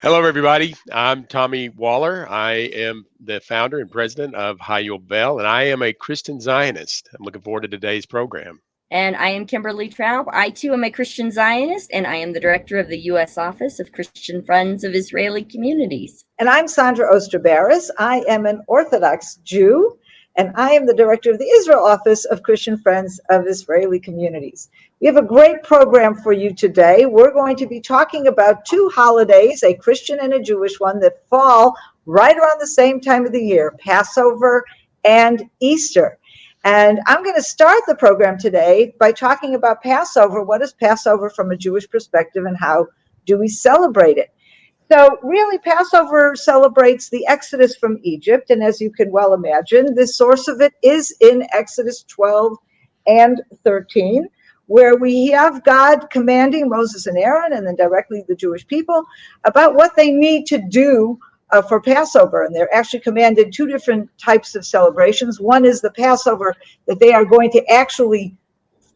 Hello, everybody. I'm Tommy Waller. I am the founder and president of HaYovel, and I am a Christian Zionist. I'm looking forward to today's program. And I am Kimberly Traub. I too am a Christian Zionist, and I am the director of the U.S. Office of Christian Friends of Israeli Communities. And I'm Sandra Osterbaris. I am an Orthodox Jew, and I am the director of the Israel Office of Christian Friends of Israeli Communities. We have a great program for you today. We're going to be talking about two holidays, a Christian and a Jewish one, that fall right around the same time of the year, Passover and Easter. And I'm going to start the program today by talking about Passover. What is Passover from a Jewish perspective, and how do we celebrate it? So really, Passover celebrates the Exodus from Egypt. And as you can well imagine, the source of it is in Exodus 12 and 13, where we have God commanding Moses and Aaron, and then directly the Jewish people, about what they need to do for Passover. And they're actually commanded two different types of celebrations. One is the Passover that they are going to actually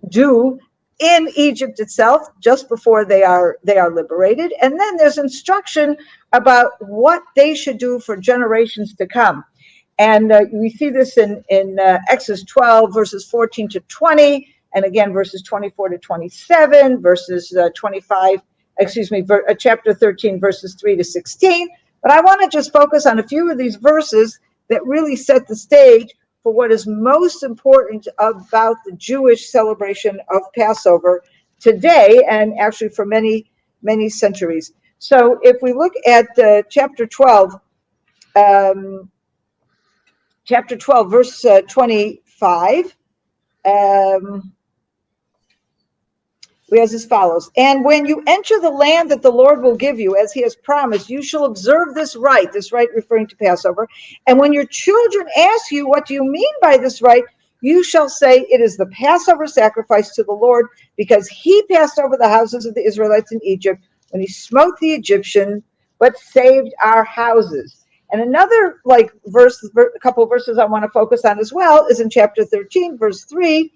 do in Egypt itself, just before they are liberated. And then there's instruction about what they should do for generations to come. And we see this in Exodus 12, verses 14 to 20, and again, verses 24 to 27, verses 25, chapter 13, verses 3 to 16. But I want to just focus on a few of these verses that really set the stage for what is most important about the Jewish celebration of Passover today, and actually for many, many centuries. So if we look at chapter 12, verse 25, we have as follows: and when you enter the land that the Lord will give you, as he has promised, you shall observe this rite referring to Passover. And when your children ask you, what do you mean by this rite? You shall say, it is the Passover sacrifice to the Lord, because he passed over the houses of the Israelites in Egypt when he smote the Egyptian, but saved our houses. And another verse, a couple of verses I want to focus on as well, is in chapter 13, verse 3.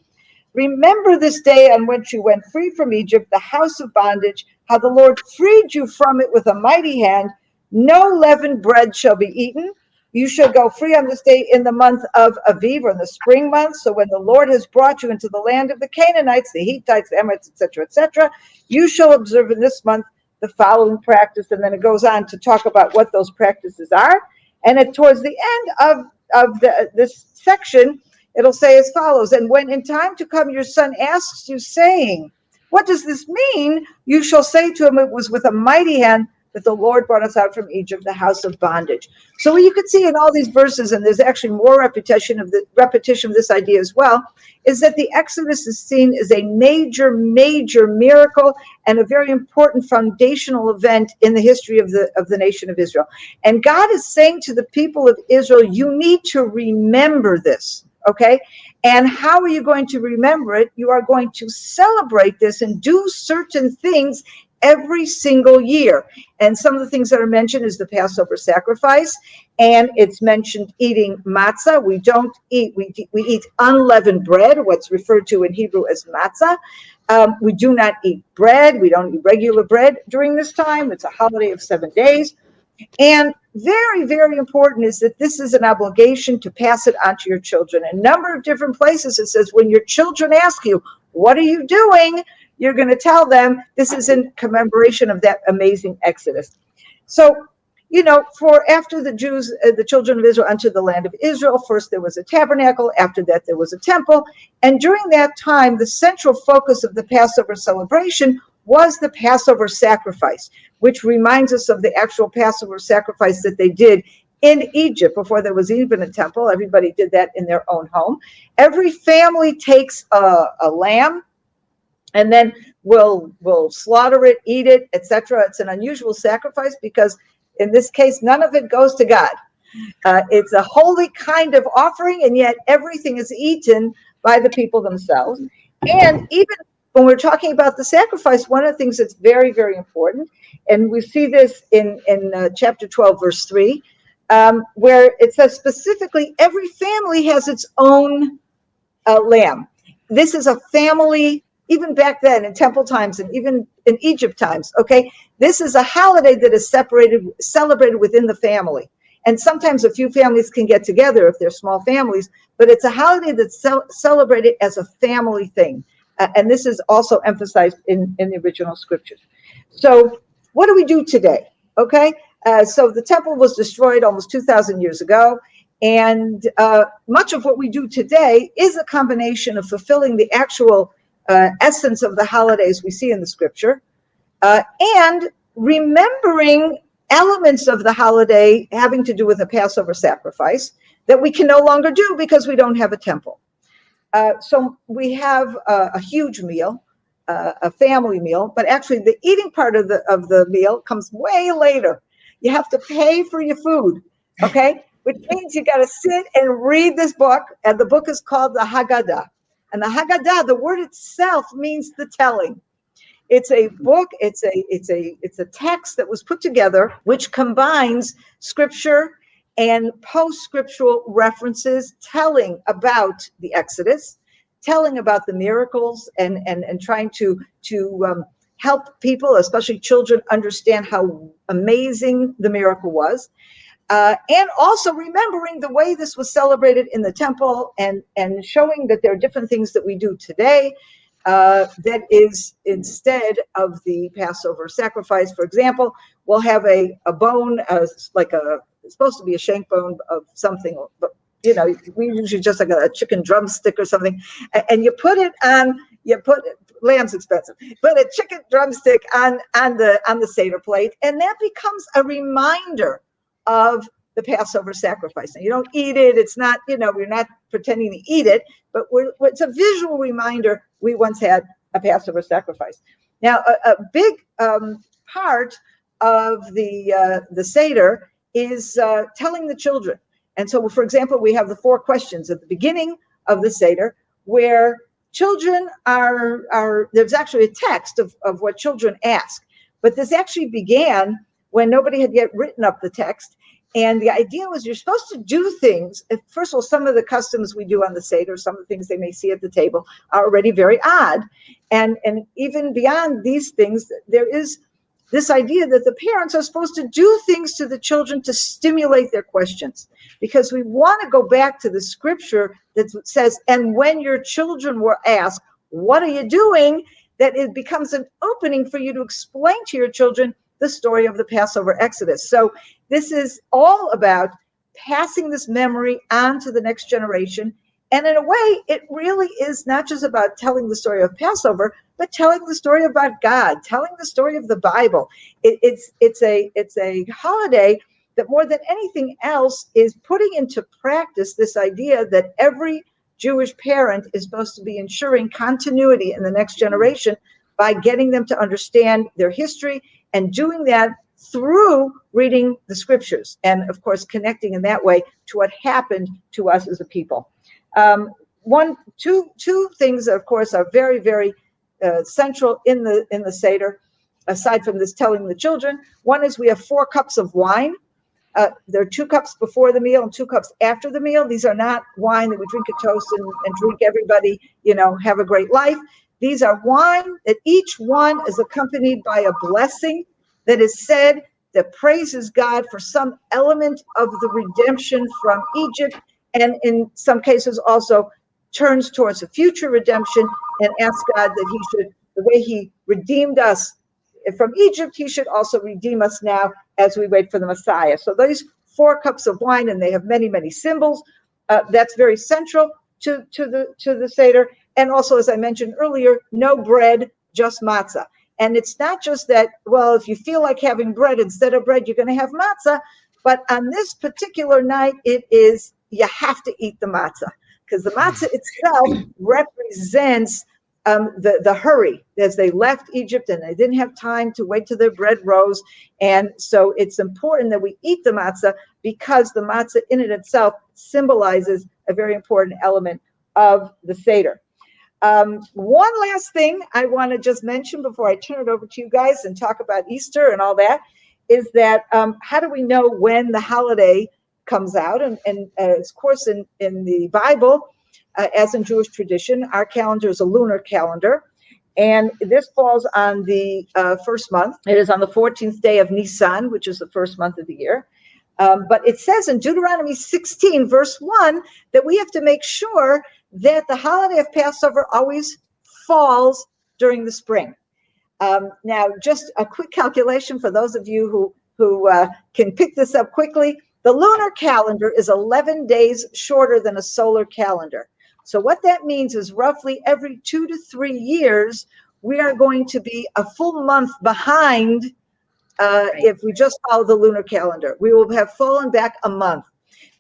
Remember this day on which you went free from Egypt, the house of bondage, how the Lord freed you from it with a mighty hand. No leavened bread shall be eaten. You shall go free on this day in the month of Aviv, or in the spring month. So when the Lord has brought you into the land of the Canaanites, the Hittites, the Amorites, etc., you shall observe in this month the following practice. And then it goes on to talk about what those practices are. And towards the end of this section, it'll say as follows: and when in time to come your son asks you, saying, what does this mean? You shall say to him, it was with a mighty hand that the Lord brought us out from Egypt, the house of bondage. So what you could see in all these verses, and there's actually more repetition of this idea as well, is that the Exodus is seen as a major, major miracle and a very important foundational event in the history of the nation of Israel. And God is saying to the people of Israel, you need to remember this. Okay. And how are you going to remember it? You are going to celebrate this and do certain things every single year. And some of the things that are mentioned is the Passover sacrifice, and it's mentioned eating matzah. We don't eat, we eat unleavened bread, what's referred to in Hebrew as matzah. We do not eat bread. We don't eat regular bread during this time. It's a holiday of 7 days. And very, very important is that this is an obligation to pass it on to your children. A number of different places it says, when your children ask you, what are you doing? You're going to tell them this is in commemoration of that amazing Exodus. So, for after the Jews, the children of Israel entered the land of Israel, first there was a tabernacle, after that there was a temple. And during that time, the central focus of the Passover celebration was the Passover sacrifice, which reminds us of the actual Passover sacrifice that they did in Egypt before there was even a temple. Everybody did that in their own home. Every family takes a lamb, and then we'll slaughter it, eat it, etc. It's an unusual sacrifice because in this case, none of it goes to God. It's a holy kind of offering, and yet everything is eaten by the people themselves. And even when we're talking about the sacrifice, one of the things that's very, very important, and we see this in chapter 12, verse 3, where it says specifically, every family has its own lamb. This is a family even back then in temple times and even in Egypt times, okay, this is a holiday that is celebrated within the family. And sometimes a few families can get together if they're small families, but it's a holiday that's celebrated as a family thing. And this is also emphasized in the original scriptures. So what do we do today? Okay, so the temple was destroyed almost 2,000 years ago. And much of what we do today is a combination of fulfilling the actual essence of the holidays we see in the scripture, and remembering elements of the holiday having to do with a Passover sacrifice that we can no longer do because we don't have a temple. So we have a huge meal, a family meal, but actually the eating part of the meal comes way later. You have to pay for your food, okay? Which means you got to sit and read this book, and the book is called the Haggadah. And the Haggadah, the word itself means the telling. It's a book, it's a text that was put together which combines scripture and post-scriptural references telling about the Exodus, telling about the miracles, and trying to help people, especially children, understand how amazing the miracle was. And also remembering the way this was celebrated in the temple, and showing that there are different things that we do today that is instead of the Passover sacrifice. For example, we'll have a bone, like it's supposed to be a shank bone of something, but we usually just like a chicken drumstick or something, and you put lamb's expensive, but a chicken drumstick on the Seder plate, and that becomes a reminder of the Passover sacrifice. And you don't eat it. It's not, we're not pretending to eat it, but it's a visual reminder we once had a Passover sacrifice. Now, a big part of the Seder is telling the children. And so, for example, we have the 4 questions at the beginning of the Seder, where children there's actually a text of what children ask. But this actually began when nobody had yet written up the text. And the idea was you're supposed to do things. First of all, some of the customs we do on the Seder, some of the things they may see at the table, are already very odd. And even beyond these things, there is this idea that the parents are supposed to do things to the children to stimulate their questions. Because we want to go back to the scripture that says, and when your children were asked, what are you doing? That it becomes an opening for you to explain to your children the story of the Passover Exodus. So this is all about passing this memory on to the next generation. And in a way, it really is not just about telling the story of Passover, but telling the story about God, telling the story of the Bible. It's a holiday that more than anything else is putting into practice this idea that every Jewish parent is supposed to be ensuring continuity in the next generation by getting them to understand their history, and doing that through reading the scriptures, and of course connecting in that way to what happened to us as a people. Two things that, of course, are very, very central in the Seder, aside from this telling the children. One is we have 4 cups of wine. There are 2 cups before the meal and 2 cups after the meal. These are not wine that we drink at toast and drink everybody, have a great life. These are wine that each one is accompanied by a blessing that is said that praises God for some element of the redemption from Egypt, and in some cases also turns towards a future redemption and asks God that he should, the way he redeemed us from Egypt, he should also redeem us now as we wait for the Messiah. So these 4 cups of wine, and they have many, many symbols. That's very central to the Seder. And also, as I mentioned earlier, no bread, just matzah. And it's not just that, well, if you feel like having bread instead of bread, you're going to have matzah. But on this particular night, it is, you have to eat the matzah, because the matzah itself represents the hurry as they left Egypt, and they didn't have time to wait till their bread rose. And so it's important that we eat the matzah, because the matzah in it itself symbolizes a very important element of the Seder. One last thing I want to just mention before I turn it over to you guys and talk about Easter and all that is that how do we know when the holiday comes out? And of course, in the Bible, as in Jewish tradition, our calendar is a lunar calendar. And this falls on the first month. It is on the 14th day of Nisan, which is the first month of the year. But it says in Deuteronomy 16, verse 1, that we have to make sure that the holiday of Passover always falls during the spring. Now, just a quick calculation for those of you who can pick this up quickly. The lunar calendar is 11 days shorter than a solar calendar. So what that means is roughly every 2 to 3 years, we are going to be a full month behind if we just follow the lunar calendar. We will have fallen back a month.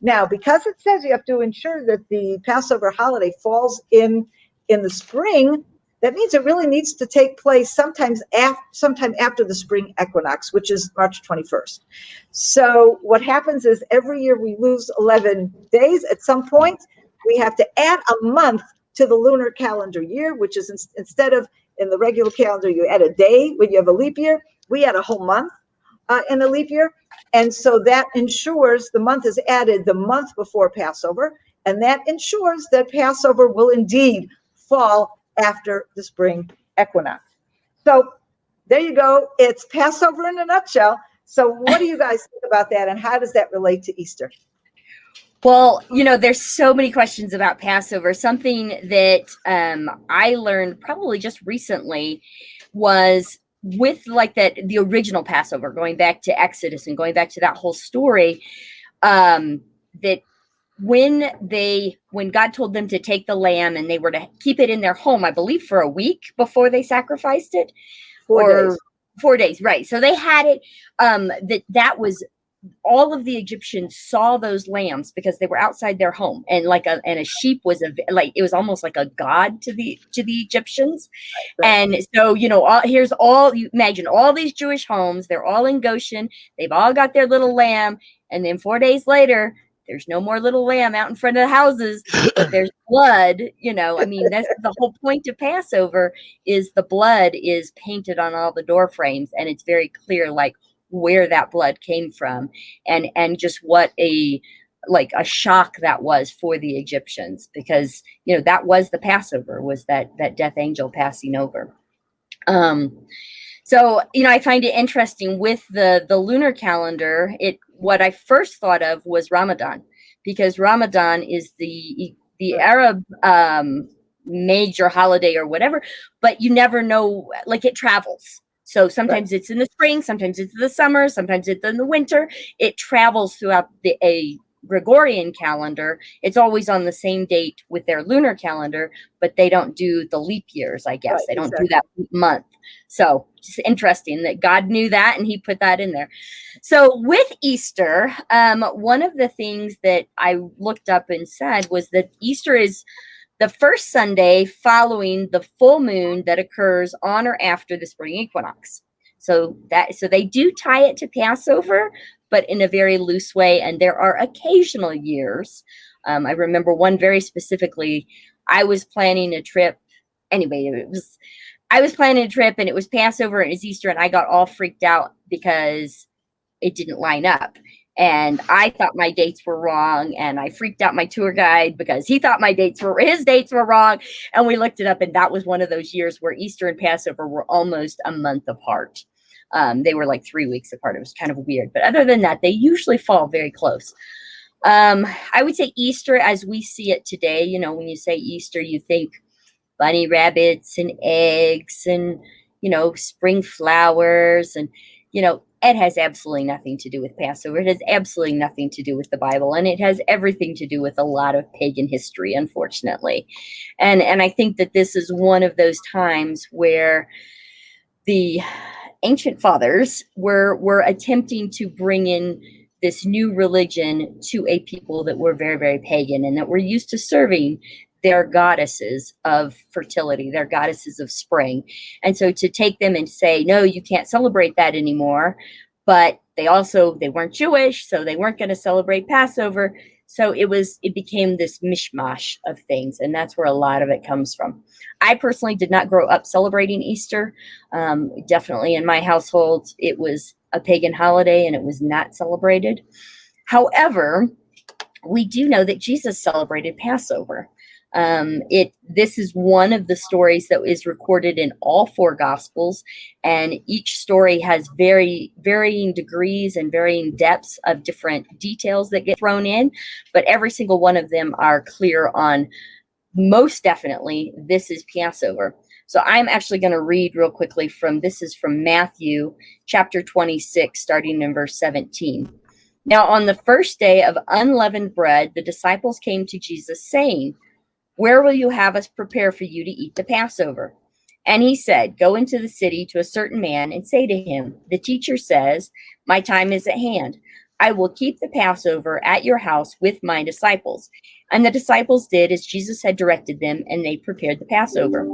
Now, because it says you have to ensure that the Passover holiday falls in the spring, that means it really needs to take place sometime after the spring equinox, which is March 21st. So what happens is every year we lose 11 days. At some point, we have to add a month to the lunar calendar year, which is instead of in the regular calendar, you add a day when you have a leap year. We add a whole month in the leap year. And so that ensures the month is added the month before Passover. And that ensures that Passover will indeed fall after the spring equinox. So there you go. It's Passover in a nutshell. So what do you guys think about that? And how does that relate to Easter? Well, there's so many questions about Passover. Something that I learned probably just recently was with the original Passover, going back to Exodus and going back to that whole story, that when God told them to take the lamb and they were to keep it in their home, I believe for a week before they sacrificed it, 4 days. 4 days, right? So they had it. That was all of the Egyptians saw those lambs because they were outside their home, and a sheep was it was almost like a god to the Egyptians. Right. And so you imagine all these Jewish homes, they're all in Goshen, they've all got their little lamb, and then 4 days later there's no more little lamb out in front of the houses, but there's blood. That's the whole point of Passover, is the blood is painted on all the door frames, and it's very clear where that blood came from, and just what a shock that was for the Egyptians, because that was the Passover, was that death angel passing over. So I find it interesting with the lunar calendar. What I first thought of was Ramadan, because Ramadan is the Arab major holiday or whatever, but you never know, it travels. So sometimes it's in the spring, sometimes it's in the summer, sometimes it's in the winter. It travels throughout a Gregorian calendar. It's always on the same date with their lunar calendar, but they don't do the leap years, I guess. Right, they don't do that month. So it's interesting that God knew that and he put that in there. So with Easter, one of the things that I looked up and said was that Easter is the first Sunday following the full moon that occurs on or after the spring equinox. So they do tie it to Passover, but in a very loose way. And there are occasional years. I remember one very specifically. I was planning a trip. Anyway, I was planning a trip, and it was Passover and it was Easter, and I got all freaked out because it didn't line up. And I thought my dates were wrong, and I freaked out my tour guide because he thought his dates were wrong. And we looked it up, and that was one of those years where Easter and Passover were almost a month apart. They were 3 weeks apart. It was kind of weird. But other than that, they usually fall very close. I would say Easter as we see it today, when you say Easter, you think bunny rabbits and eggs and, spring flowers. And, it has absolutely nothing to do with Passover. It has absolutely nothing to do with the Bible. And it has everything to do with a lot of pagan history, unfortunately. And I think that this is one of those times where the ancient fathers were attempting to bring in this new religion to a people that were very, very pagan and that were used to serving their goddesses of fertility, their goddesses of spring. And so to take them and say, no, you can't celebrate that anymore. But they weren't Jewish, so they weren't going to celebrate Passover. So it became this mishmash of things. And that's where a lot of it comes from. I personally did not grow up celebrating Easter. Definitely in my household, it was a pagan holiday and it was not celebrated. However, we do know that Jesus celebrated Passover. This is one of the stories that is recorded in all four Gospels, and each story has varying degrees and varying depths of different details that get thrown in, but every single one of them are clear on most definitely this is Passover. So I'm actually going to read real quickly this is from Matthew chapter 26, starting in verse 17. Now, on the first day of unleavened bread, the disciples came to Jesus saying, "Where will you have us prepare for you to eat the Passover?" And he said, "Go into the city to a certain man and say to him, 'The teacher says, my time is at hand. I will keep the Passover at your house with my disciples.' And the disciples did as Jesus had directed them, and they prepared the Passover.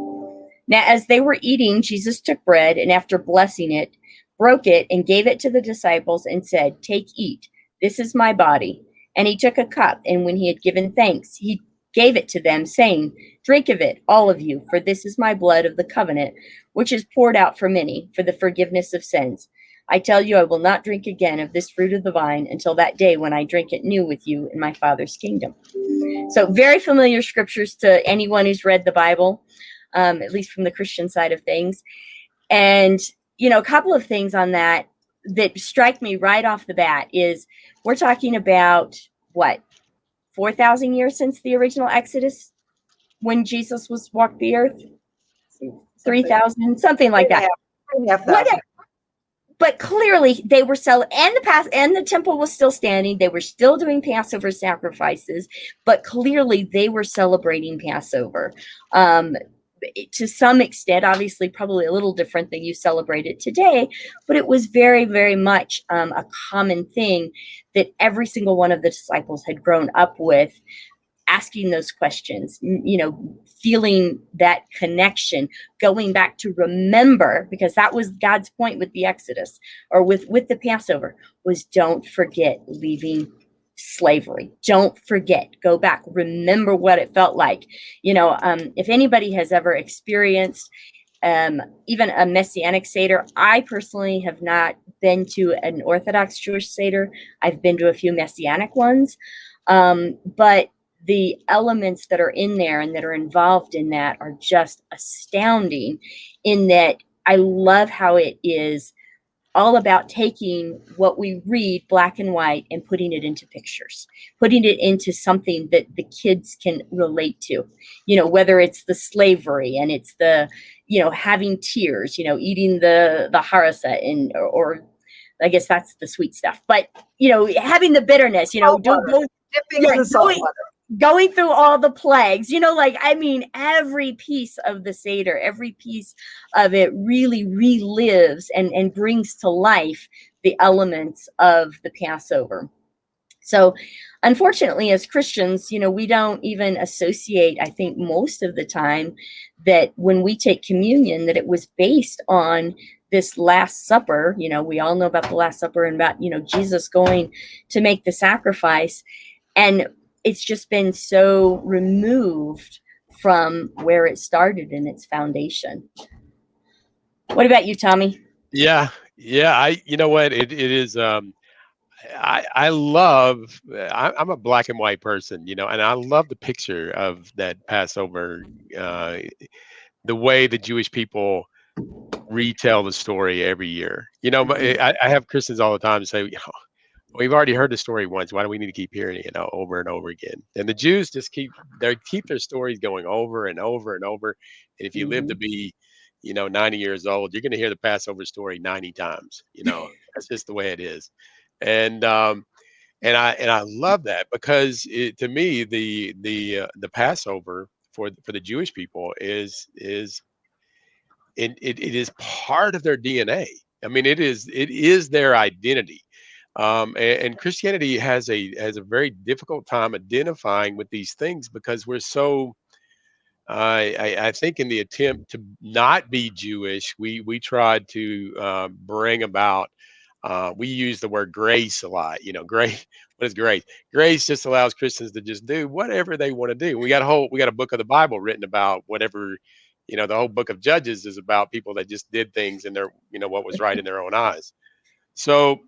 Now, as they were eating, Jesus took bread, and after blessing it, broke it and gave it to the disciples and said, 'Take, eat. This is my body.' And he took a cup, and when he had given thanks, he gave it to them, saying, 'Drink of it, all of you, for this is my blood of the covenant, which is poured out for many for the forgiveness of sins. I tell you, I will not drink again of this fruit of the vine until that day when I drink it new with you in my Father's kingdom.'" So very familiar scriptures to anyone who's read the Bible, at least from the Christian side of things. And, a couple of things on that strike me right off the bat is we're talking about what, 4,000 years since the original Exodus when Jesus walked the earth? 3,000, something like that. 3,500. But clearly they were and the temple was still standing. They were still doing Passover sacrifices, but clearly they were celebrating Passover. To some extent, obviously, probably a little different than you celebrate it today, but it was very, very much a common thing that every single one of the disciples had grown up with, asking those questions, feeling that connection, going back to remember, because that was God's point with the Exodus or with the Passover, was don't forget leaving slavery. Don't forget, go back, remember what it felt like. If anybody has ever experienced even a Messianic Seder, I personally have not been to an Orthodox Jewish Seder. I've been to a few Messianic ones, but the elements that are in there and that are involved in that are just astounding, in that I love how it is all about taking what we read black and white and putting it into pictures, putting it into something that the kids can relate to, whether it's the slavery and it's the, having tears, eating the harissa or I guess that's the sweet stuff, but, having the bitterness, Dipping in the salt water. Going through all the plagues, every piece of the Seder, every piece of it really relives and brings to life the elements of the Passover. So unfortunately, as Christians, we don't even associate, I think most of the time, that when we take communion, that it was based on this Last Supper. We all know about the Last Supper and about, Jesus going to make the sacrifice. And it's just been so removed from where it started in its foundation. What about you, Tommy? Yeah. You know what? It is, I love, I'm a black and white person, and I love the picture of that Passover, the way the Jewish people retell the story every year. But I have Christians all the time say, we've already heard the story once. Why do we need to keep hearing it, over and over again? And the Jews just keep their stories going over and over and over. And if you live to be, 90 years old, you're going to hear the Passover story 90 times. That's just the way it is. And I love that, because to me the Passover for the Jewish people is it is part of their DNA. I mean, it is their identity. And Christianity has a very difficult time identifying with these things, because we're so, I think, in the attempt to not be Jewish, we tried to bring about. We use the word grace a lot. Grace. What is grace? Grace just allows Christians to just do whatever they want to do. We got a book of the Bible written about whatever. The whole book of Judges is about people that just did things in their, what was right in their own eyes. So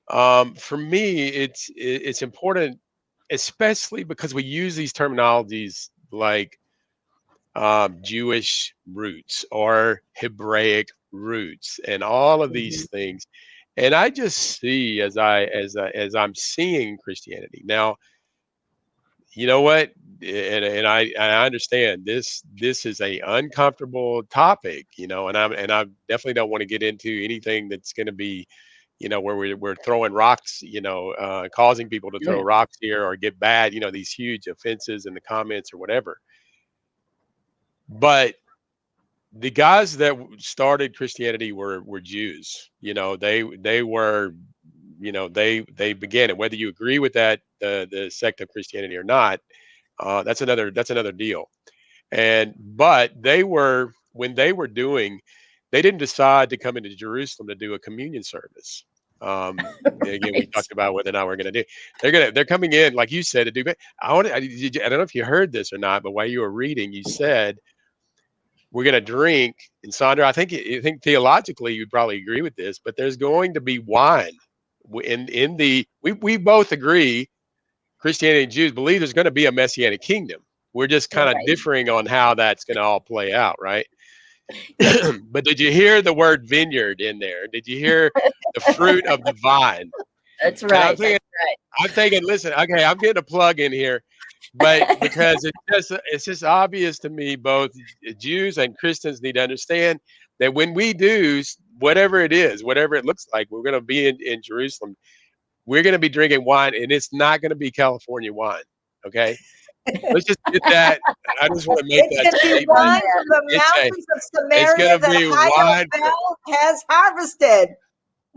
for me, it's important, especially because we use these terminologies Jewish roots or Hebraic roots and all of these Mhm. things. And I just see as I'm seeing Christianity now, you know what? And I understand this is a uncomfortable topic, and I definitely don't want to get into anything that's going to be, where we're throwing rocks, causing people to throw Yeah. rocks here or get bad, these huge offenses in the comments or whatever. But the guys that started Christianity were Jews. They were, they began it. Whether you agree with that the sect of Christianity or not, that's another deal. But they were when they were doing, they didn't decide to come into Jerusalem to do a communion service. Again, we Right. talked about whether or not we're going to do. They're coming in, like you said, to do. I don't know if you heard this or not, but while you were reading, you said we're going to drink. And Sandra, I think theologically you'd probably agree with this, but there's going to be wine in the. We both agree, Christianity and Jews believe there's going to be a messianic kingdom. We're just kind of Right. differing on how that's going to all play out, right? Yep. But did you hear the word vineyard in there? Did you hear the fruit of the vine? That's And I'm right. thinking, That's right. listen, okay, I'm getting a plug in here, but because it's just obvious to me, both Jews and Christians need to understand that when we do whatever it is, whatever it looks like, we're going to be in Jerusalem. We're going to be drinking wine, and it's not going to be California wine. Okay, let's just get that. I just want to make It's that going to be statement. wine Amen. from the It's a, mountains of it's going Samaria to that be wine. HaYovel has harvested.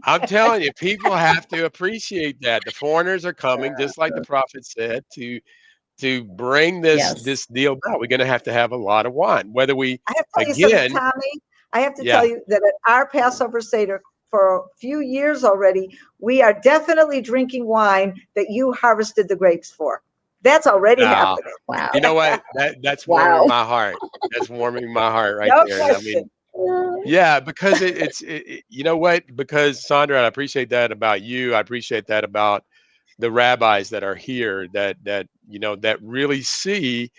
I'm telling you, people have to appreciate that. The foreigners are coming, just like the prophet said, to bring this Yes. this deal about. We're going to have a lot of wine. Whether we I have to tell you something, again, Tommy. I have to tell yeah, you that at our Passover Seder for a few years already, we are definitely drinking wine that you harvested the grapes for. That's already uh, happening. Wow. you know what? That's warming Wow. my heart. That's warming my heart right No there. I mean, question. yeah, because you know what? Because Sandra, I appreciate that about you. I appreciate that about the rabbis that are here that really see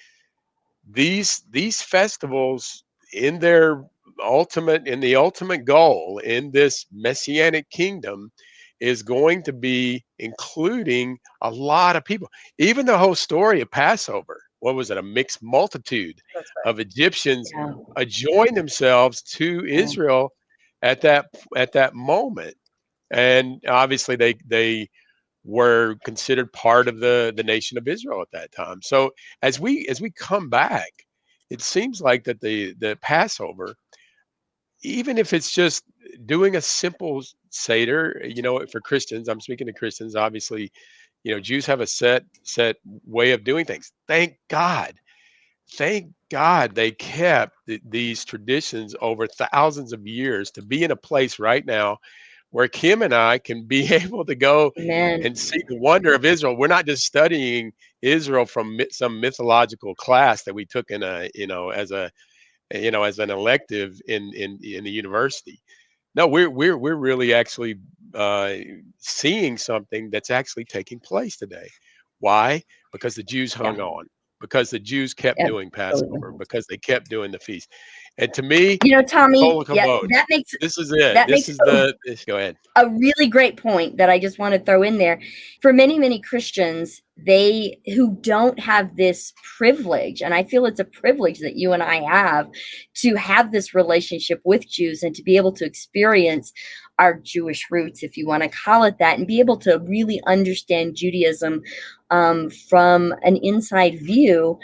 these festivals in the ultimate goal in this messianic kingdom is going to be including a lot of people. Even the whole story of Passover, what was it, a mixed multitude That's right. of Egyptians Yeah. joined themselves to Yeah. Israel at that moment. And obviously they were considered part of the nation of Israel at that time. So as we come back, it seems like that the Passover, even if it's just doing a simple Seder, for Christians, I'm speaking to Christians, obviously, Jews have a set way of doing things. Thank God they kept these traditions over thousands of years to be in a place right now where Kim and I can be able to go Amen. and see the wonder of Israel. We're not just studying Israel from some mythological class that we took in as an elective in the university. No, we're really actually uh, seeing something that's actually taking place today. Why? Because the Jews Yeah. hung on. Because the Jews kept doing Absolutely. Passover. Because they kept doing the feast. And to me, Tommy, total yeah, kavod. that makes This is it. that This makes is the. Go ahead. a really great point that I just want to throw in there. For many, many Christians, they who don't have this privilege, and I feel it's a privilege that you and I have this relationship with Jews and to be able to experience our Jewish roots, if you want to call it that, and be able to really understand Judaism from an inside view.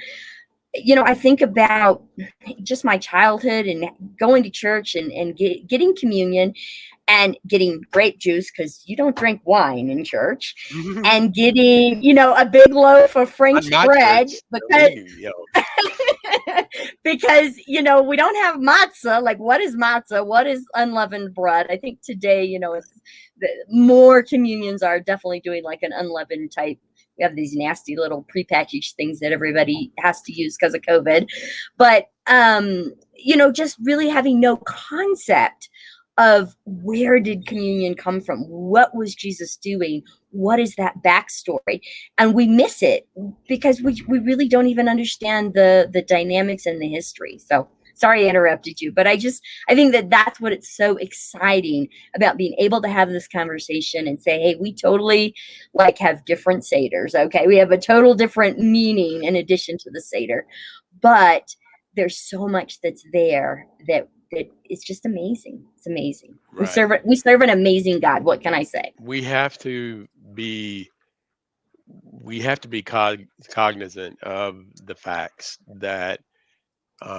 I think about just my childhood and going to church and getting communion and getting grape juice because you don't drink wine in church, and getting, a big loaf of Not French my bread church. because We. we don't have matzah. Like, what is matzah? What is unleavened bread? I think today, it's more communions are definitely doing like an unleavened type. We have these nasty little prepackaged things that everybody has to use because of COVID. But just really having no concept of where did communion come from? What was Jesus doing? What is that backstory? And we miss it because we really don't even understand the dynamics and the history. So sorry I interrupted you, but I think that that's what it's so exciting about being able to have this conversation and say, hey, we totally like have different seders. Okay, we have a total different meaning in addition to the seder, but there's so much that's there that it's just amazing. It's amazing. Right. We serve an amazing God. What can I say? We have to be cognizant of the facts that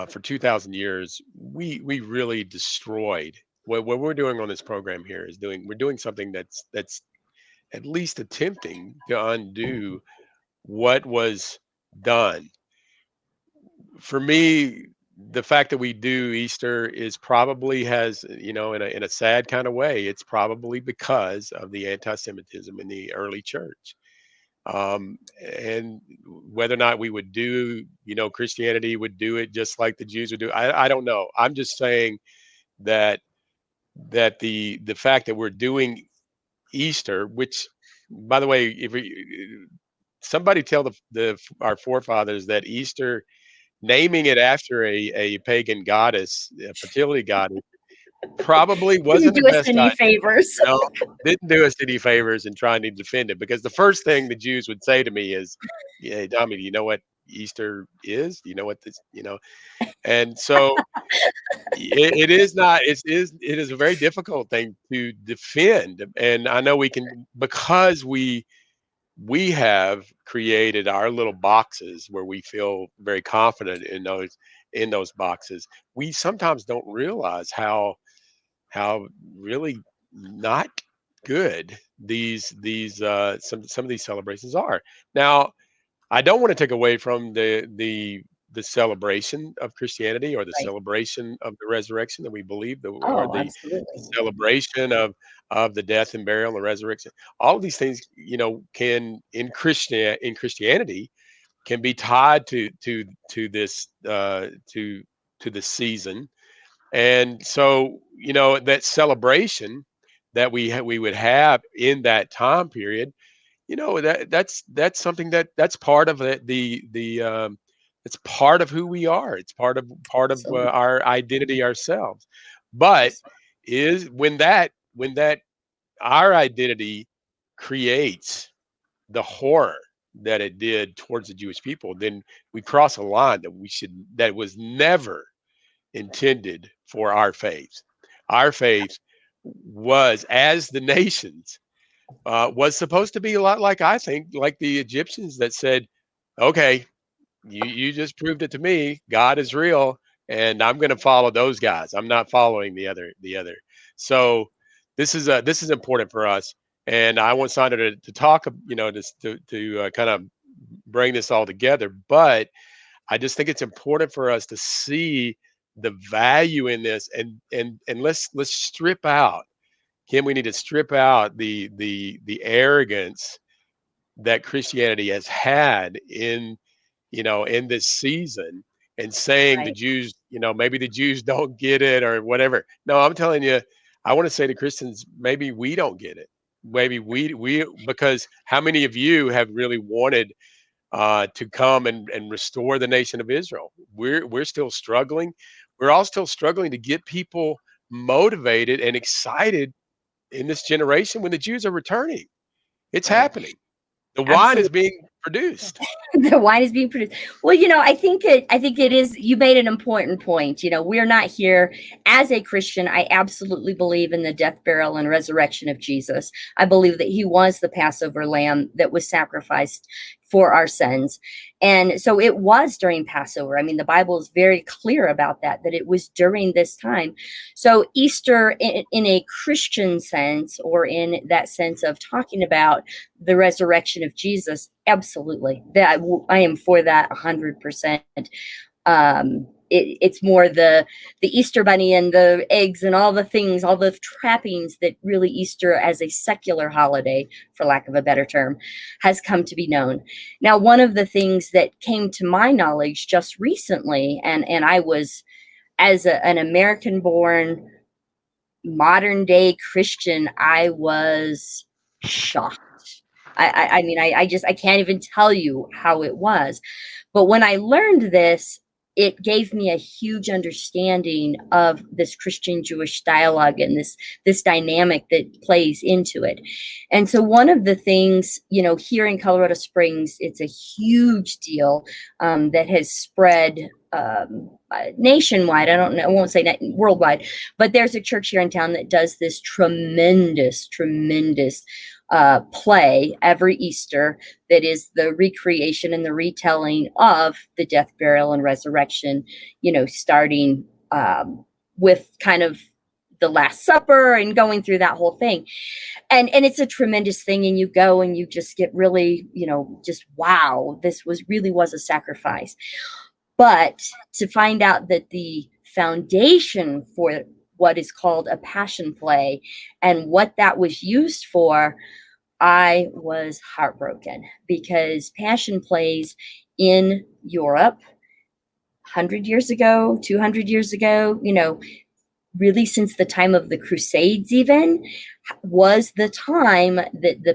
for 2,000 years we really destroyed what we're doing on this program here is we're doing something that's at least attempting to undo what was done. For me, the fact that we do Easter is probably has, in a sad kind of way, it's probably because of the anti-Semitism in the early church. And whether or not we would do, Christianity would do it just like the Jews would do. I don't know. I'm just saying that the fact that we're doing Easter, which, by the way, if somebody tell the our forefathers that Easter, naming it after a pagan goddess, a fertility goddess, probably Didn't wasn't the do us best any idea. favors. No, didn't do us any favors in trying to defend it, because the first thing the Jews would say to me is, "Yeah, Tommy, do you know what Easter is? Do you know what this, you know?" And so it is not. It is a very difficult thing to defend, and I know we can, because we have created our little boxes where we feel very confident in those boxes. We sometimes don't realize how really not good these some of these celebrations are. Now, I don't want to take away from the celebration of Christianity, or the Right. celebration of the resurrection that we believe, or Oh, the absolutely. celebration of the death and burial and the resurrection. All of these things, can in Christianity can be tied to this to the season. And so, that celebration that we would have in that time period, that's something that's part of it's part of who we are. It's part of Absolutely. our identity ourselves. But Yes. is when that our identity creates the horror that it did towards the Jewish people, then we cross a line that was never intended for our faith. Our faith was, as the nations, was supposed to be a lot like, I think, like the Egyptians that said, "Okay, you just proved it to me. God is real, and I'm going to follow those guys. I'm not following the other." So this is important for us, and I want Sandra to talk, to kind of bring this all together. But I just think it's important for us to see the value in this, and let's strip out, Kim. We need to strip out the arrogance that Christianity has had in this season, and saying the Right. Jews, maybe the Jews don't get it or whatever. No, I'm telling you, I want to say to Christians, maybe we don't get it. Maybe we because how many of you have really wanted to come and restore the nation of Israel? We're still struggling. We're all still struggling to get people motivated and excited in this generation when the Jews are returning. It's Right. happening. The wine is Absolutely. being produced. The wine is being produced. Well, I think it is. You made an important point. We're not here as a Christian. I absolutely believe in the death, burial, and resurrection of Jesus. I believe that he was the Passover lamb that was sacrificed for our sins. And so it was during Passover. I mean, the Bible is very clear about that it was during this time. So Easter, in a Christian sense, or in that sense of talking about the resurrection of Jesus, absolutely. That I am for that 100%. It's more the Easter bunny and the eggs and all the things, all the trappings that really Easter as a secular holiday, for lack of a better term, has come to be known. Now, one of the things that came to my knowledge just recently, and I was, as an American born modern day Christian, I was shocked. I mean, I can't even tell you how it was. But when I learned this, it gave me a huge understanding of this Christian Jewish dialogue and this dynamic that plays into it. And so one of the things, you know, here in Colorado Springs, it's a huge deal that has spread nationwide. I don't know, I won't say worldwide, but there's a church here in town that does this tremendous play every Easter that is the recreation and the retelling of the death, burial, and resurrection, you know, starting with kind of the Last Supper and going through that whole thing. And it's a tremendous thing. And you go and you just get really, you know, just, wow, this really was a sacrifice. But to find out that the foundation for what is called a passion play and what that was used for, I was heartbroken, because passion plays in Europe 100 years ago, 200 years ago, you know, really since the time of the Crusades even, was the time that the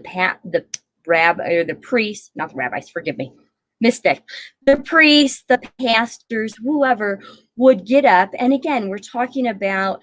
priests, not the rabbis, forgive me, mistake, the priests, the pastors, whoever would get up. And again, we're talking about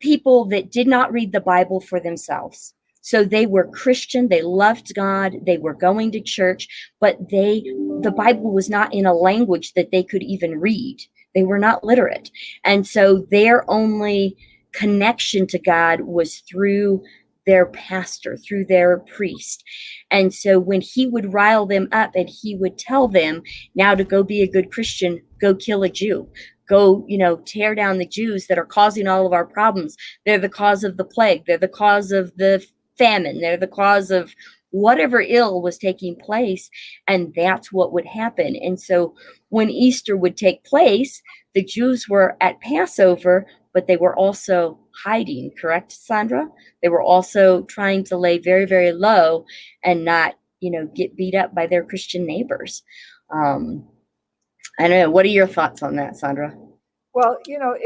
people that did not read the Bible for themselves. So they were Christian, they loved God, they were going to church, but the Bible was not in a language that they could even read. They were not literate. And so their only connection to God was through their pastor, through their priest. And so when he would rile them up and he would tell them, now to go be a good Christian, go kill a Jew. Go, you know, tear down the Jews that are causing all of our problems. They're the cause of the plague. They're the cause of the famine. They're the cause of whatever ill was taking place. And that's what would happen. And so when Easter would take place, the Jews were at Passover, but they were also hiding, correct, Sandra? They were also trying to lay very, very low and not, you know, get beat up by their Christian neighbors. I don't know. What are your thoughts on that, Sandra? Well, you know,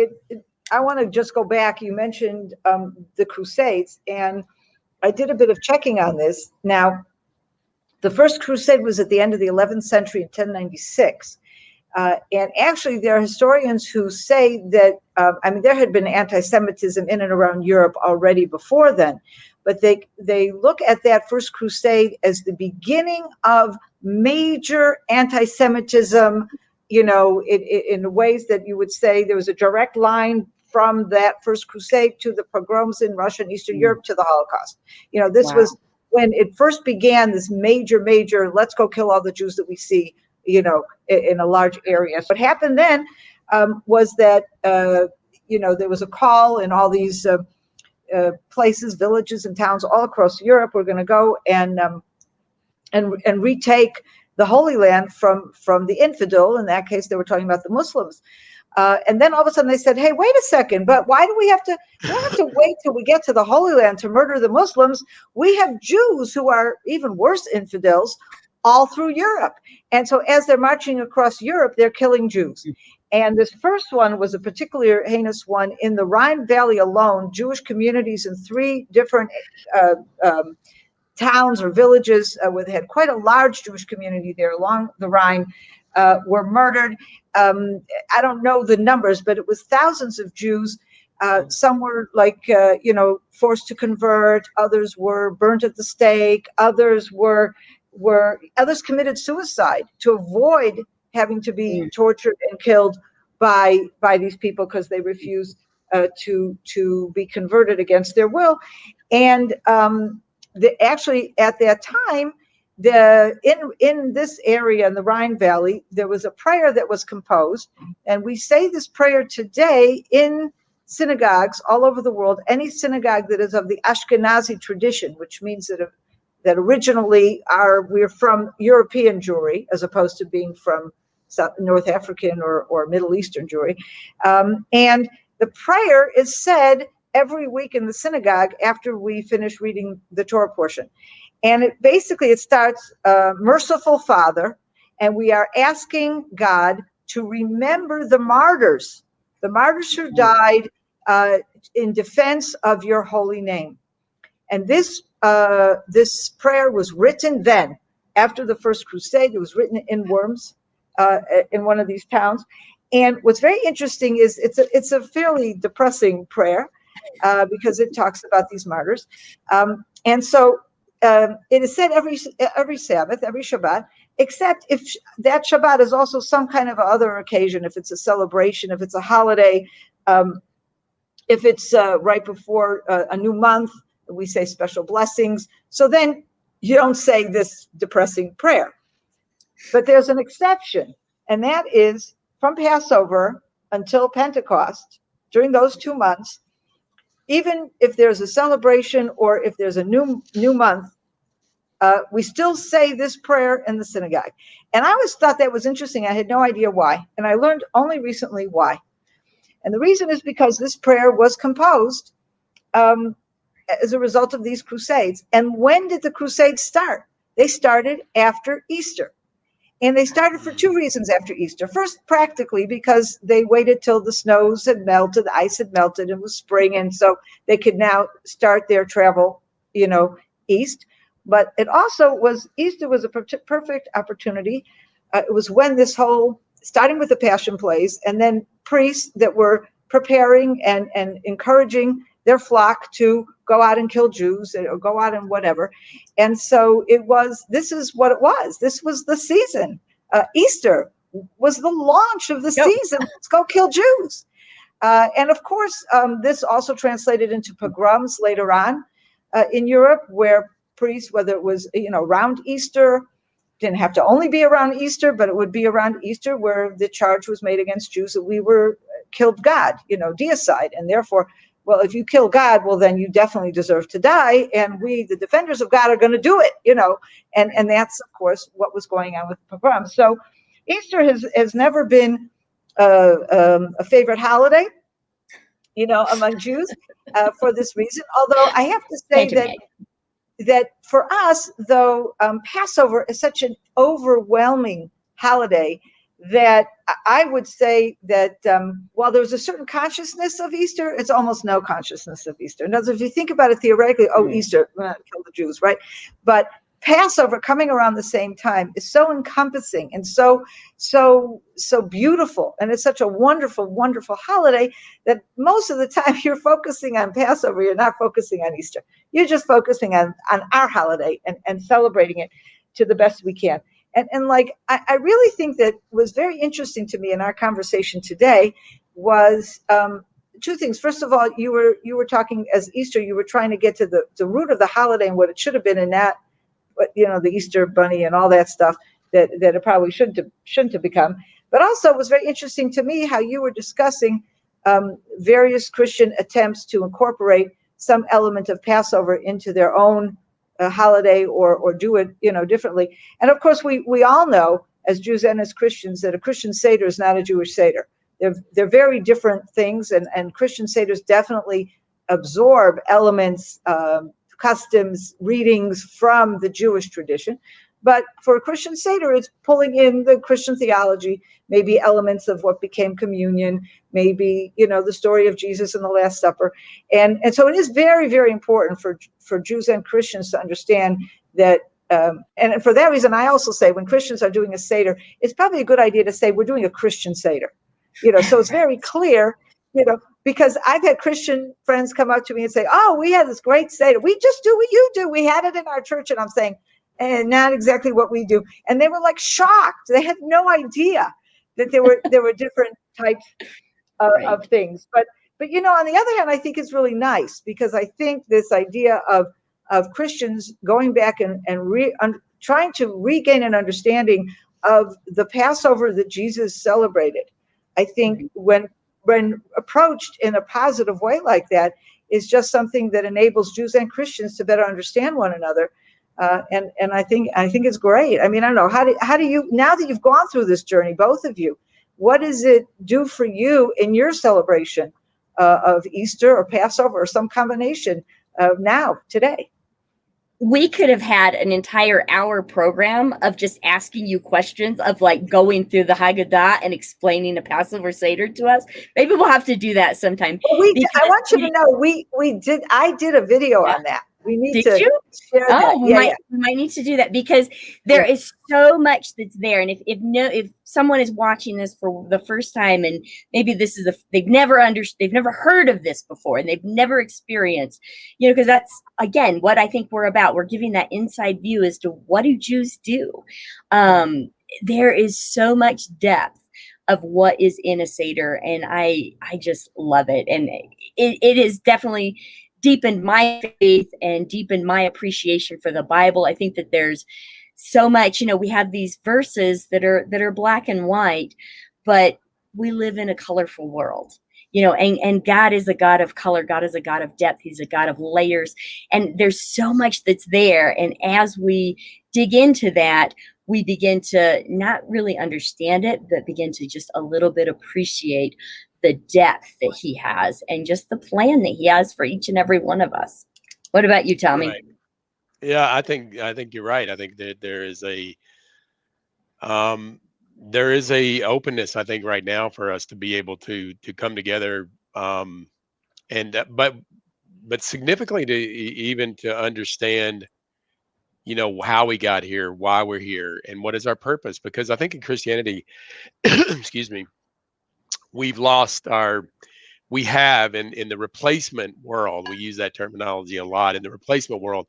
I want to just go back. You mentioned the Crusades, and I did a bit of checking on this. Now, the first crusade was at the end of the 11th century in 1096. And actually, there are historians who say that, I mean, there had been anti-Semitism in and around Europe already before then, but they look at that first crusade as the beginning of major anti-Semitism, you know, in ways that you would say there was a direct line from that first crusade to the pogroms in Russia and Eastern Europe to the Holocaust. You know, this was when it first began, this major, let's go kill all the Jews that we see, you know, in a large area. What happened then was that, you know, there was a call in all these places, villages and towns all across Europe. We're going to go and retake the Holy Land from the infidel. In that case, they were talking about the Muslims. And then all of a sudden they said, hey, wait a second, but why do we don't have to wait till we get to the Holy Land to murder the Muslims. We have Jews who are even worse infidels all through Europe. And so as they're marching across Europe, they're killing Jews. And this first one was a particularly heinous one. In the Rhine Valley alone, Jewish communities in 3 different towns or villages where they had quite a large Jewish community there along the Rhine were murdered. I don't know the numbers, but it was thousands of Jews. Some were you know, forced to convert. Others were burnt at the stake. Others others committed suicide to avoid having to be tortured and killed by these people because they refused to be converted against their will. And actually at that time, in this area in the Rhine Valley, there was a prayer that was composed, and we say this prayer today in synagogues all over the world. Any synagogue that is of the Ashkenazi tradition, which means that originally we're from European Jewry as opposed to being from North African or Middle Eastern Jewry, and the prayer is said every week in the synagogue after we finish reading the Torah portion. And it starts, merciful Father, and we are asking God to remember the martyrs who died in defense of your holy name. And this prayer was written then, after the First Crusade. It was written in Worms, in one of these towns. And what's very interesting is it's a fairly depressing prayer, because it talks about these martyrs. And so it is said every Sabbath, every Shabbat, except if that Shabbat is also some kind of other occasion, if it's a celebration, if it's a holiday, if it's right before a new month, we say special blessings. So then you don't say this depressing prayer. But there's an exception, and that is from Passover until Pentecost, during those 2 months, even if there's a celebration or if there's a new month, we still say this prayer in the synagogue. And I always thought that was interesting. I had no idea why. And I learned only recently why. And the reason is because this prayer was composed as a result of these crusades. And when did the crusades start? They started after Easter. And they started for two reasons after Easter. First, practically, because they waited till the snows had melted, the ice had melted, and it was spring, and so they could now start their travel, east. But it also was, Easter was a perfect opportunity. It was when this whole, starting with the Passion plays, and then priests that were preparing and encouraging their flock to go out and kill Jews or go out and whatever. And so this is what it was. This was the season. Easter was the launch of the season. Let's go kill Jews. And of course, this also translated into pogroms later on in Europe, where priests, whether it was, around Easter, didn't have to only be around Easter, but it would be around Easter where the charge was made against Jews that we were killed God, deicide. And therefore, well, if you kill God, well, then you definitely deserve to die. And we, the defenders of God, are going to do it, and that's, of course, what was going on with the pogroms. So Easter has never been a favorite holiday, among Jews for this reason. Although I have to say that for us, though, Passover is such an overwhelming holiday that I would say that while there's a certain consciousness of Easter, it's almost no consciousness of Easter. In other words, if you think about it theoretically, Easter, kill the Jews, right? But Passover coming around the same time is so encompassing and so beautiful, and it's such a wonderful, wonderful holiday that most of the time you're focusing on Passover, you're not focusing on Easter. You're just focusing on our holiday and celebrating it to the best we can. And I really think that was very interesting to me in our conversation today was two things. First of all, you were talking as Easter, you were trying to get to the root of the holiday and what it should have been, and that, but the Easter bunny and all that stuff that it probably shouldn't have become. But also it was very interesting to me how you were discussing various Christian attempts to incorporate some element of Passover into their own holiday or do it differently. And of course we all know as Jews and as Christians that a Christian Seder is not a Jewish Seder. They're very different things, and Christian Seders definitely absorb elements, customs, readings from the Jewish tradition. But for a Christian Seder, it's pulling in the Christian theology, maybe elements of what became communion, maybe, the story of Jesus and the Last Supper. And so it is very, very important for Jews and Christians to understand that. And for that reason, I also say when Christians are doing a Seder, it's probably a good idea to say we're doing a Christian Seder, so it's very clear, because I've had Christian friends come up to me and say, oh, we had this great Seder. We just do what you do. We had it in our church. And I'm saying, not exactly what we do. And they were shocked. They had no idea that there were different types of things. But on the other hand, I think it's really nice, because I think this idea of Christians going back and trying to regain an understanding of the Passover that Jesus celebrated. I think when approached in a positive way like that is just something that enables Jews and Christians to better understand one another. And I think it's great. I mean, I don't know, how do you, now that you've gone through this journey, both of you, what does it do for you in your celebration of Easter or Passover or some combination of now, today? we could have had an entire hour program of just asking you questions of like going through the Haggadah and explaining a Passover Seder to us. Maybe we'll have to do that sometime. Well, I want you to know I did a video on that. We need Did to you? share that. Oh, we might need to do that because there is so much that's there. And if someone is watching this for the first time and maybe this is they've never heard of this before and they've never experienced, because that's again what I think we're about. We're giving that inside view as to what do Jews do. There is so much depth of what is in a Seder, and I just love it. And it is definitely deepened my faith and deepened my appreciation for the Bible. I think that there's so much, we have these verses that are black and white, but we live in a colorful world, and God is a God of color. God is a God of depth. He's a God of layers. And there's so much that's there. And as we dig into that, we begin to not really understand it, but begin to just a little bit appreciate the depth that he has and just the plan that he has for each and every one of us. What about you, Tommy? Right. Yeah, I think you're right. I think that there is a openness, I think, right now for us to be able to come together, and but significantly even to understand, how we got here, why we're here, and what is our purpose. Because I think in Christianity, excuse me, we have in the replacement world, we use that terminology a lot. In the replacement world,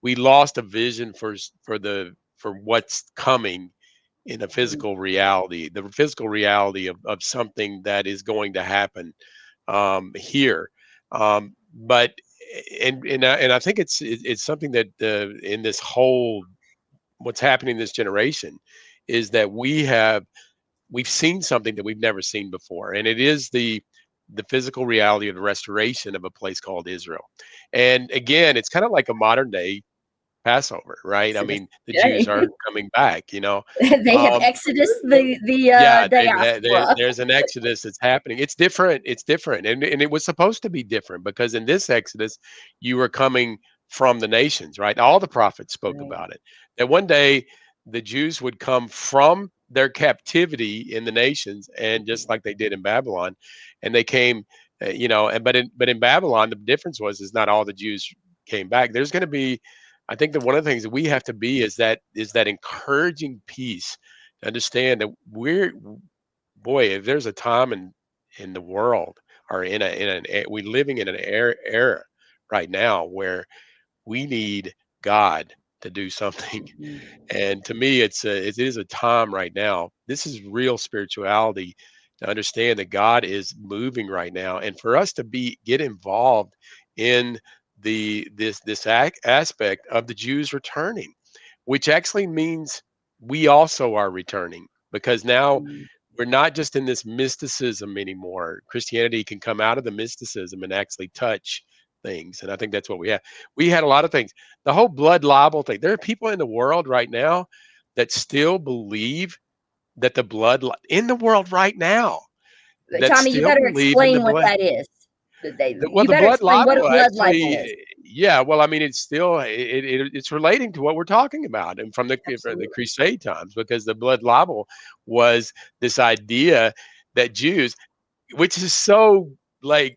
we lost a vision for what's coming in a physical reality, the physical reality of something that is going to happen here. But and I think it's something that in this whole what's happening in this generation is that we've seen something that we've never seen before, and it is the physical reality of the restoration of a place called Israel. And again, it's kind of like a modern day Passover, right? I mean, the Jews are coming back, They have Exodus the yeah, diaspora. there's an Exodus that's happening. It's different. It's different, and it was supposed to be different because in this Exodus, you were coming from the nations, right? All the prophets spoke about it. That one day the Jews would come from their captivity in the nations, and just like they did in Babylon, and they came, and but in Babylon, the difference is not all the Jews came back. There's going to be, I think that one of the things that we have to be is that encouraging piece to understand that if there's a time in the world or we're living in an era right now where we need God to do something. And to me, it is a time right now. This is real spirituality, to understand that God is moving right now, and for us to get involved in this aspect of the Jews returning, which actually means we also are returning, because now we're not just in this mysticism anymore. Christianity can come out of the mysticism and actually touch things. And I think that's what we have. We had a lot of things. The whole blood libel thing. There are people in the world right now that still believe that the blood in the world right now that Tommy, you still better believe in the explain what blood. that is. Well, You the better blood explain what a libel blood libel is. actually, yeah. Well, I mean, it's still it's relating to what we're talking about, and from the Crusade times, because the blood libel was this idea that Jews, which is so like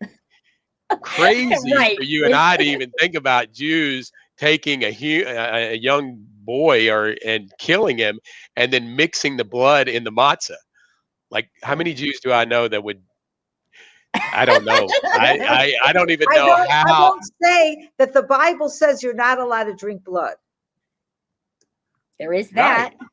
crazy Right. for you and I to even think about Jews taking a young boy and killing him and then mixing the blood in the matzah. Like, how many Jews do I know that would? I don't know. I don't even know I how. won't say that the Bible says you're not allowed to drink blood. There is that. Right.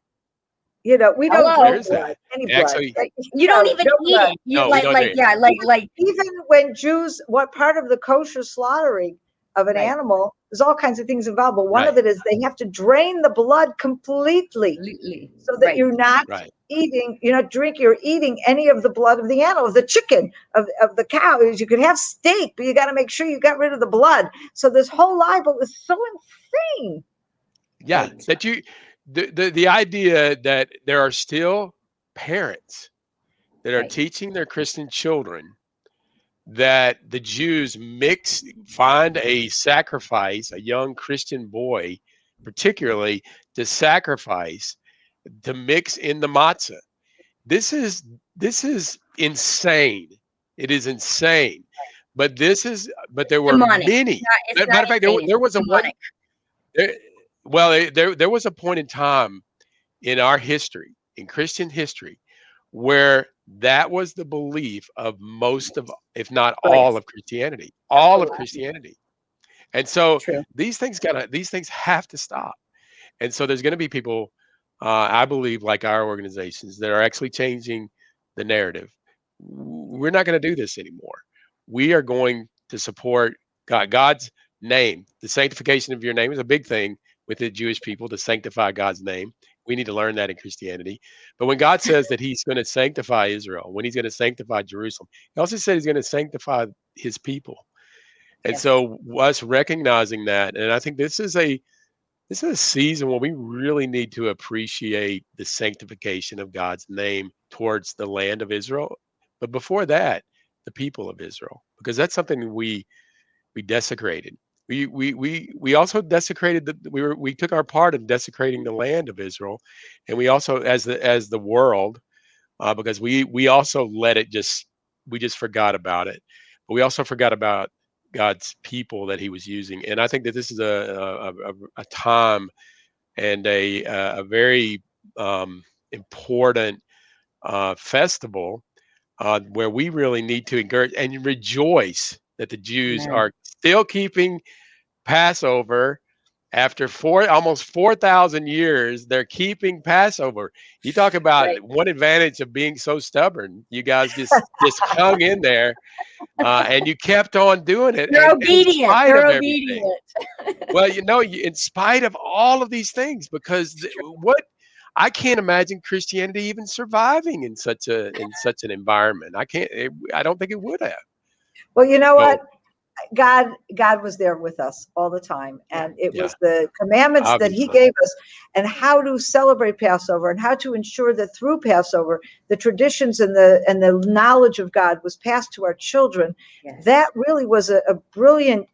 We don't drink There's blood, that. any Actually, blood. You don't even eat blood. it. You no, we don't do it. Even when Jews, what part of the kosher slaughtering of an animal, there's all kinds of things involved, but one of it is they have to drain the blood completely so that you're not eating, you're not drinking, you're eating any of the blood of the animal, of the chicken, of the cow. You can have steak, but you got to make sure you got rid of the blood. So this whole libel is so insane. Yeah, that the idea that there are still parents that are teaching their Christian children that the Jews find a sacrifice, a young Christian boy, particularly, to sacrifice, to mix in the matzah. This is insane. It is insane. But there were Demonic. many. It's Matter not of fact, insane, there was it's a one. demonic. There was a point in time in our history, in Christian history, where that was the belief of most of, if not Right. all of Christianity, all of Absolutely. Christianity. And so True. these things have to stop. And so there's going to be people, I believe, like our organizations, that are actually changing the narrative. We're not going to do this anymore. We are going to support God's name. The sanctification of your name is a big thing with the Jewish people, to sanctify God's name. We need to learn that in Christianity. But when God says that he's going to sanctify Israel, when he's going to sanctify Jerusalem, he also said he's going to sanctify his people. And Yes. so us recognizing that, and I think this is a season where we really need to appreciate the sanctification of God's name towards the land of Israel. But before that, the people of Israel, because that's something we desecrated. We also desecrated we took our part in desecrating the land of Israel, and we also, as the world, because we also we just forgot about it, but we also forgot about God's people that He was using. And I think that this is a time and a very important festival where we really need to encourage and rejoice that the Jews Amen. are still keeping Passover after almost 4,000 years. They're keeping Passover. You talk about Right. one advantage of being so stubborn. You guys just hung in there, and you kept on doing it. You're And in obedient. spite You're of obedient. everything. Well, in spite of all of these things, because I can't imagine Christianity even surviving in such an environment. I don't think it would have. Well, you know So, what? God was there with us all the time, and it yeah, was the commandments that He obviously. gave us, and how to celebrate Passover, and how to ensure that through Passover, the traditions and the knowledge of God was passed to our children. Yes. That really was a brilliant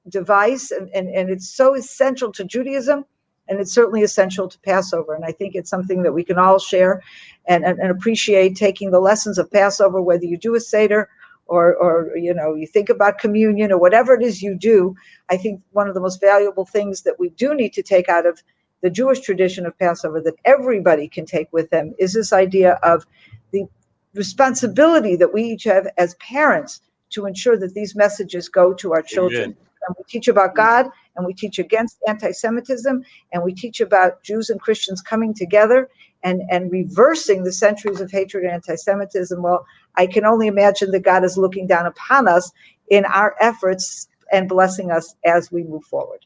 device, and it's so essential to Judaism, and it's certainly essential to Passover. And I think it's something that we can all share and appreciate, taking the lessons of Passover, whether you do a Seder or you think about communion or whatever it is you do. I think one of the most valuable things that we do need to take out of the Jewish tradition of Passover, that everybody can take with them, is this idea of the responsibility that we each have as parents to ensure that these messages go to our children. Amen. And we teach about God, and we teach against anti-Semitism, and we teach about Jews and Christians coming together and reversing the centuries of hatred and anti-Semitism. Well, I can only imagine that God is looking down upon us in our efforts and blessing us as we move forward.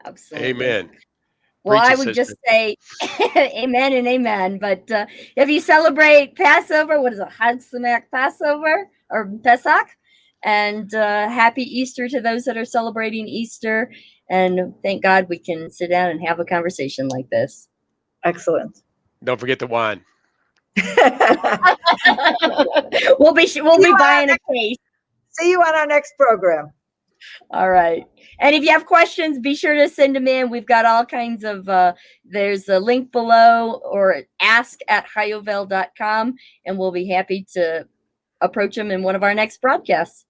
Absolutely. Amen. Well, Preach I it, would sister. just say amen and amen. But if you celebrate Passover, what is it, Chag Sameach Passover or Pesach? And happy Easter to those that are celebrating Easter. And thank God we can sit down and have a conversation like this. Excellent. Don't forget the wine. We'll be buying a case. See you on our next program. All right. And if you have questions, be sure to send them in. We've got all kinds of, there's a link below, or ask@HaYovel.com, and we'll be happy to approach them in one of our next broadcasts.